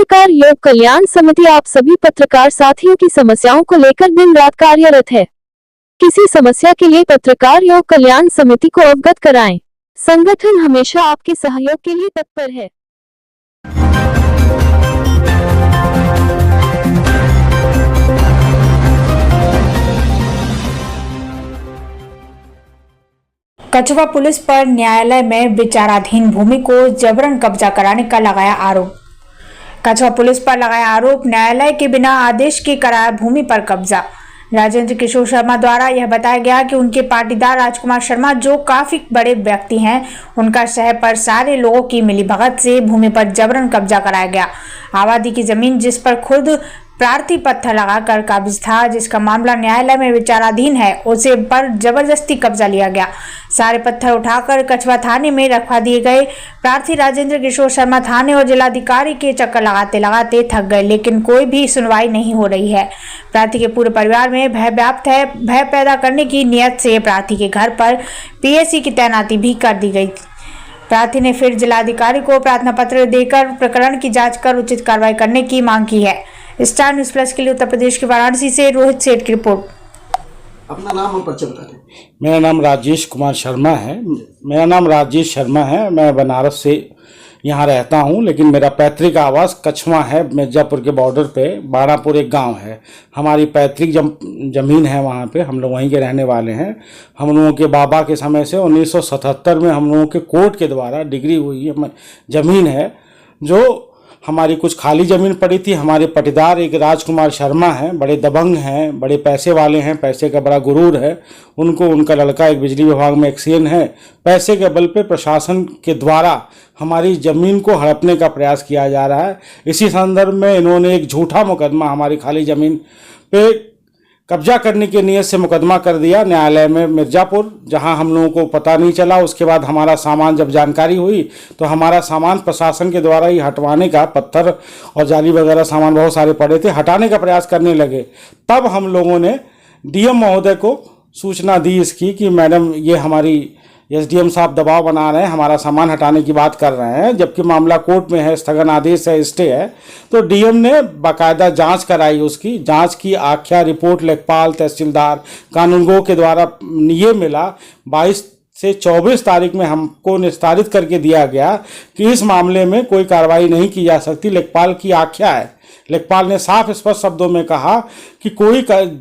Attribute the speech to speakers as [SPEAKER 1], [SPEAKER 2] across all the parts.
[SPEAKER 1] पत्रकार योग कल्याण समिति आप सभी पत्रकार साथियों की समस्याओं को लेकर दिन रात कार्यरत है। किसी समस्या के लिए पत्रकार योग कल्याण समिति को अवगत कराएं। संगठन हमेशा आपके सहयोग के लिए तत्पर है।
[SPEAKER 2] कछवा पुलिस पर न्यायालय में विचाराधीन भूमि को जबरन कब्जा कराने का लगाया आरोप। कछवा पुलिस पर लगाया आरोप, न्यायालय के बिना आदेश के कराया भूमि पर कब्जा। राजेंद्र किशोर शर्मा द्वारा यह बताया गया कि उनके पाटीदार राजकुमार शर्मा, जो काफी बड़े व्यक्ति हैं, उनका शहर पर सारे लोगों की मिलीभगत से भूमि पर जबरन कब्जा कराया गया। आबादी की जमीन जिस पर खुद प्रार्थी पत्थर लगाकर काबिज था, जिसका मामला न्यायालय में विचाराधीन है, उसे पर जबरदस्ती कब्जा लिया गया। सारे पत्थर उठाकर कछवा थाने में रखवा दिए गए। प्रार्थी राजेंद्र किशोर शर्मा थाने और जिलाधिकारी के चक्कर लगाते लगाते थक गए, लेकिन कोई भी सुनवाई नहीं हो रही है। प्रार्थी के पूरे परिवार में भय व्याप्त है। भय पैदा करने की नियत से प्रार्थी के घर पर पीएसी की तैनाती भी कर दी गई। प्रार्थी ने फिर जिलाधिकारी को प्रार्थना पत्र देकर प्रकरण की जांच कर उचित कार्रवाई करने की मांग की है। स्टार न्यूज़ प्लस के लिए उत्तर प्रदेश के वाराणसी से रोहित सेठ की रिपोर्ट।
[SPEAKER 3] अपना नाम और परिचय बता दें।
[SPEAKER 4] मेरा नाम राजेश शर्मा है। मैं बनारस से यहाँ रहता हूँ, लेकिन मेरा पैतृक आवास कछवा है। मिर्जापुर के बॉर्डर पे बाणापुर एक गांव है। हमारी पैतृक जमीन है, वहाँ पे हम लोग वहीं के रहने वाले हैं। हम लोगों के बाबा के समय से 1977 में हम लोगों के कोर्ट के द्वारा डिग्री हुई है जमीन है, जो हमारी कुछ खाली ज़मीन पड़ी थी। हमारे पटीदार एक राजकुमार शर्मा हैं, बड़े दबंग हैं, बड़े पैसे वाले हैं, पैसे का बड़ा गुरूर है उनको। उनका लड़का एक बिजली विभाग में एक्सीएन है। पैसे के बल पे प्रशासन के द्वारा हमारी ज़मीन को हड़पने का प्रयास किया जा रहा है। इसी संदर्भ में इन्होंने एक झूठा मुकदमा हमारी खाली ज़मीन पे कब्जा करने की नियत से मुकदमा कर दिया न्यायालय में मिर्जापुर, जहां हम लोगों को पता नहीं चला। उसके बाद हमारा सामान जब जानकारी हुई तो हमारा सामान प्रशासन के द्वारा ही हटवाने का, पत्थर और जाली वगैरह सामान बहुत सारे पड़े थे, हटाने का प्रयास करने लगे। तब हम लोगों ने डीएम महोदय को सूचना दी इसकी कि मैडम ये हमारी एसडीएम साहब दबाव बना रहे हैं, हमारा सामान हटाने की बात कर रहे हैं, जबकि मामला कोर्ट में है, स्थगन आदेश है, स्टे है। तो डीएम ने बाकायदा जांच कराई। उसकी जांच की आख्या रिपोर्ट लेखपाल, तहसीलदार, कानूनगो के द्वारा ये मिला। 22 से 24 तारीख में हमको निस्तारित करके दिया गया कि इस मामले में कोई कार्रवाई नहीं की जा सकती। लेखपाल की आख्या है। लेखपाल ने साफ स्पष्ट शब्दों में कहा कि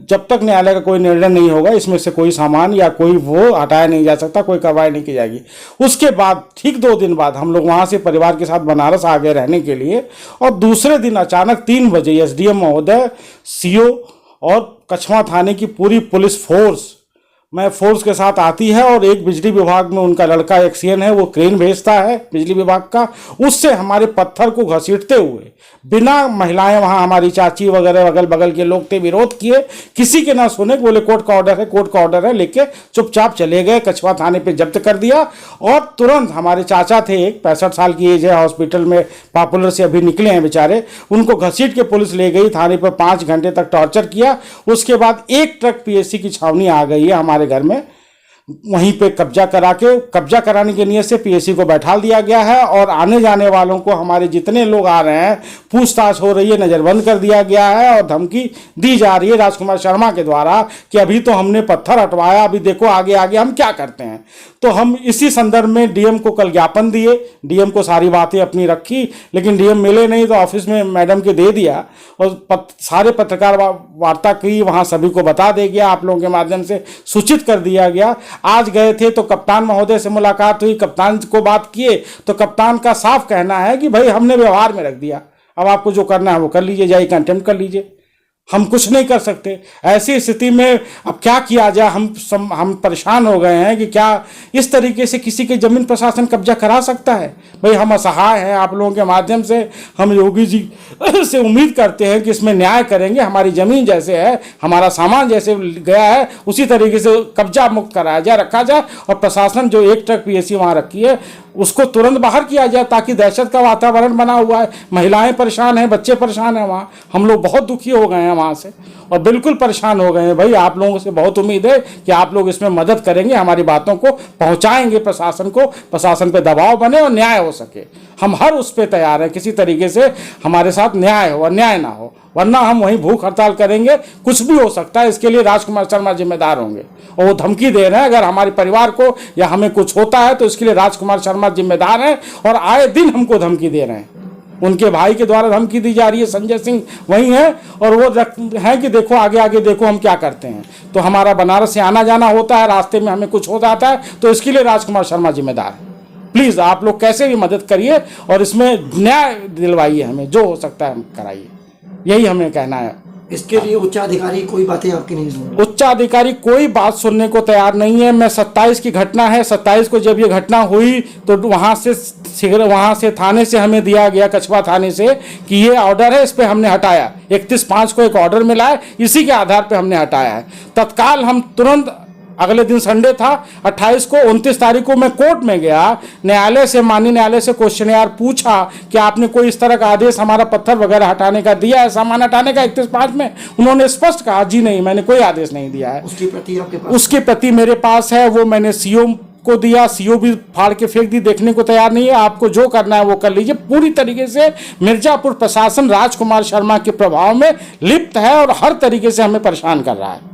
[SPEAKER 4] जब तक न्यायालय का कोई निर्णय नहीं होगा, इसमें से कोई सामान या कोई वो हटाया नहीं जा सकता, कोई कार्रवाई नहीं की जाएगी। उसके बाद ठीक 2 दिन बाद हम लोग वहाँ से परिवार के साथ बनारस आ गए रहने के लिए, और दूसरे दिन अचानक 3 बजे एसडीएम महोदय, सीओ और कछवा थाने की पूरी पुलिस फोर्स के साथ आती है, और एक बिजली विभाग में उनका लड़का एक्सीएन है, वो क्रेन भेजता है बिजली विभाग का। उससे हमारे पत्थर को घसीटते हुए, बिना महिलाएं, वहाँ हमारी चाची वगैरह अगल बगल के लोग थे, विरोध किए, किसी के ना सुने, बोले कोर्ट का ऑर्डर है, लेके चुपचाप चले गए। कछवा थाने पे जब्त कर दिया, और तुरंत हमारे चाचा थे, एक 65 साल की एज है, हॉस्पिटल में पॉपुलर से अभी निकले हैं बेचारे, उनको घसीट के पुलिस ले गई थाने पर। 5 घंटे तक टॉर्चर किया। उसके बाद एक ट्रक पीएससी की छावनी आ गई है हमारे घर में, वहीं पे कब्जा कराने की नियत से पीएससी को बैठा दिया गया है। और आने जाने वालों को, हमारे जितने लोग आ रहे हैं, पूछताछ हो रही है, नज़रबंद कर दिया गया है, और धमकी दी जा रही है राजकुमार शर्मा के द्वारा कि अभी तो हमने पत्थर हटवाया, अभी देखो आगे आगे हम क्या करते हैं। तो हम इसी संदर्भ में डीएम को कल ज्ञापन दिए। डीएम को सारी बातें अपनी रखी, लेकिन डीएम मिले नहीं, तो ऑफिस में मैडम के दे दिया, और सारे पत्रकार वार्ता की, वहाँ सभी को बता दे गया, आप लोगों के माध्यम से सूचित कर दिया गया। आज गए थे तो कप्तान महोदय से मुलाकात हुई, कप्तान को बात किए तो कप्तान का साफ कहना है कि भाई हमने व्यवहार में रख दिया, अब आपको जो करना है वो कर लीजिए, जाइए कंटेम्प्ट कर लीजिए, हम कुछ नहीं कर सकते। ऐसी स्थिति में अब क्या किया जाए, हम परेशान हो गए हैं कि क्या इस तरीके से किसी की जमीन प्रशासन कब्जा करा सकता है। भाई हम असहाय हैं, आप लोगों के माध्यम से हम योगी जी से उम्मीद करते हैं कि इसमें न्याय करेंगे। हमारी ज़मीन जैसे है, हमारा सामान जैसे गया है, उसी तरीके से कब्जा मुक्त कराया जाए, रखा जाए, और प्रशासन जो एक ट्रक पीएससी वहाँ रखी है उसको तुरंत बाहर किया जाए, ताकि दहशत का वातावरण बना हुआ है। महिलाएं परेशान हैं, बच्चे परेशान हैं, वहाँ हम लोग बहुत दुखी हो गए हैं वहाँ से, और बिल्कुल परेशान हो गए हैं। भाई आप लोगों से बहुत उम्मीद है कि आप लोग इसमें मदद करेंगे, हमारी बातों को पहुँचाएंगे प्रशासन को, प्रशासन पे दबाव बने और न्याय हो सके। हम हर उस पर तैयार हैं, किसी तरीके से हमारे साथ न्याय हो, अन्याय ना हो, वरना हम वहीं भूख हड़ताल करेंगे। कुछ भी हो सकता है, इसके लिए राजकुमार शर्मा जिम्मेदार होंगे और वो धमकी दे रहे हैं। अगर हमारे परिवार को या हमें कुछ होता है तो इसके लिए राजकुमार शर्मा जिम्मेदार हैं और आए दिन हमको धमकी दे रहे हैं। उनके भाई के द्वारा धमकी दी जा रही है, संजय सिंह वही है और वो है कि देखो आगे आगे देखो हम क्या करते हैं। तो हमारा बनारस से आना जाना होता है, रास्ते में हमें कुछ हो जाता है तो इसके लिए राजकुमार शर्मा जिम्मेदार है। प्लीज़ आप लोग कैसे भी मदद करिए और इसमें न्याय दिलवाइए, हमें जो हो सकता है हम कराइए, यही हमें कहना है।
[SPEAKER 3] इसके लिए उच्चाधिकारी कोई बातें आपकी नहीं सुन रहे?
[SPEAKER 4] उच्चाधिकारी कोई बात सुनने को तैयार नहीं है। मैं 27 की घटना है, 27 को जब ये घटना हुई तो वहाँ से थाने से हमें दिया गया, कछवा थाने से, कि ये ऑर्डर है, इस पर हमने हटाया। 31/5 को एक ऑर्डर मिला है, इसी के आधार पे हमने हटाया है। तत्काल हम तुरंत अगले दिन संडे था 28 को, 29 तारीख को मैं कोर्ट में गया, न्यायालय से, माननीय न्यायालय से क्वेश्चन पूछा कि आपने कोई इस तरह का आदेश हमारा पत्थर वगैरह हटाने का दिया है, सामान हटाने का 31/5 में? उन्होंने स्पष्ट कहा जी नहीं, मैंने कोई आदेश नहीं दिया है।
[SPEAKER 3] उसकी प्रति आपके पास?
[SPEAKER 4] उसकी प्रति मेरे पास है, वो मैंने सीओ को दिया, सीओ भी फाड़ के फेंक दी, देखने को तैयार नहीं है। आपको जो करना है वो कर लीजिए। पूरी तरीके से मिर्जापुर प्रशासन राजकुमार शर्मा के प्रभाव में लिप्त है और हर तरीके से हमें परेशान कर रहा है।